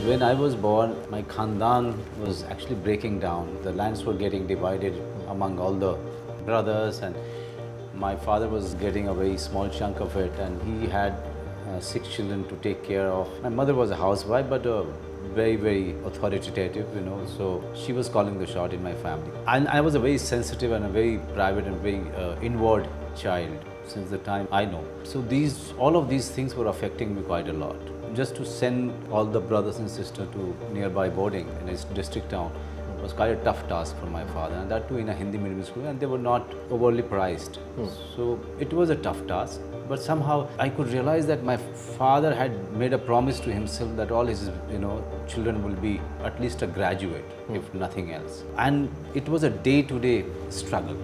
When I was born, my khandan was actually breaking down. The lands were getting divided among all the brothers, and my father was getting a very small chunk of it, and he had 6 children to take care of. My mother was a housewife, but very, very authoritative, so she was calling the shot in my family. And I was a very sensitive and a very private and very inward child since the time I know. So all of these things were affecting me quite a lot. Just to send all the brothers and sisters to nearby boarding in his district town was quite a tough task for my father, and that too in a Hindi medium school, and they were not overly priced. So it was a tough task, but somehow I could realize that my father had made a promise to himself that all his children will be at least a graduate, if nothing else. And it was a day-to-day struggle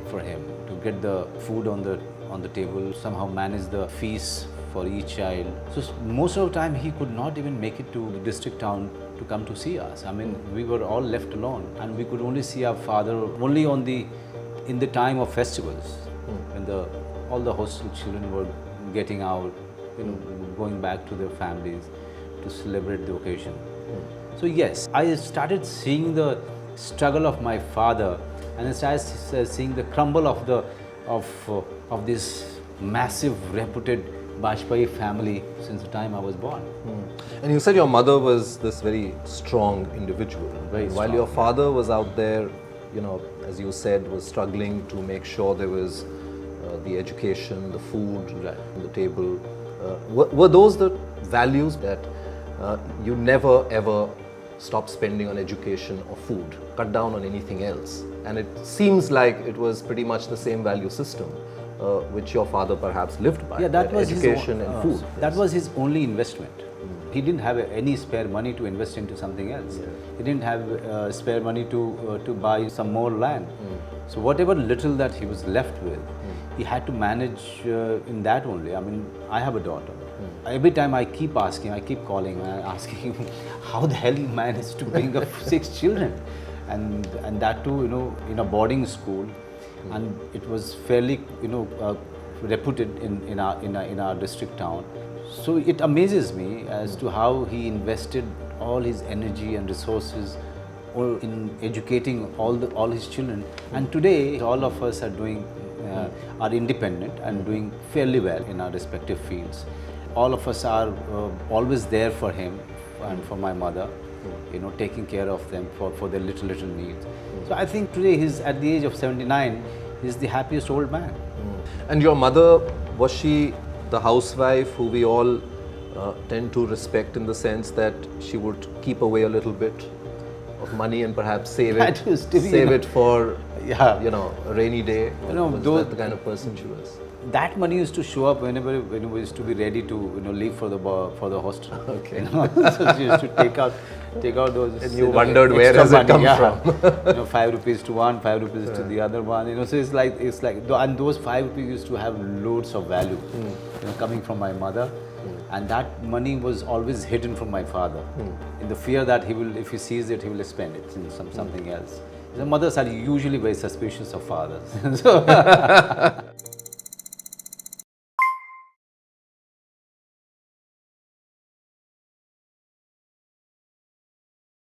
for him to get the food on the table, somehow manage the fees for each child. So most of the time he could not even make it to the district town to come to see us. I mean, we were all left alone, and we could only see our father only in the time of festivals, when all the hostel children were getting out, going back to their families to celebrate the occasion. So yes, I started seeing the struggle of my father, and I started seeing the crumble of this massive, reputed Bajpayee family since the time I was born. And you said your mother was this very strong individual. Very While strong. your father was out there, as you said, was struggling to make sure there was the education, the food on the table. Were those the values that you never ever stop spending on education or food, cut down on anything else? And it seems like it was pretty much the same value system which your father perhaps lived by. Yeah, that was education his and food. That was his only investment. He didn't have any spare money to invest into something else. He didn't have spare money to buy some more land. So whatever little that he was left with, he had to manage in that only. I mean, I have a daughter. Every time I keep calling and asking him how the hell he managed to bring up 6 children, and that too, in a boarding school, and it was fairly, reputed in our district town. So it amazes me as to how he invested all his energy and resources in educating all his children. And today, all of us are independent and doing fairly well in our respective fields. All of us are always there for him and for my mother, taking care of them for their little needs. So I think today he's at the age of 79, he's the happiest old man. And your mother, was she the housewife who we all tend to respect, in the sense that she would keep away a little bit of money and perhaps save That used to be, it for Yeah. a rainy day? Was those- that the kind of person she was? That money used to show up whenever we used to be ready to leave for the hostel. Okay. So she used to take out those. And you wondered where extra does it come money, from? 5 rupees to one, 5 rupees to the other one. So it's like, and those 5 rupees used to have loads of value, coming from my mother, and that money was always hidden from my father, in the fear that if he sees it, he will spend it in something else. The mothers are usually very suspicious of fathers. So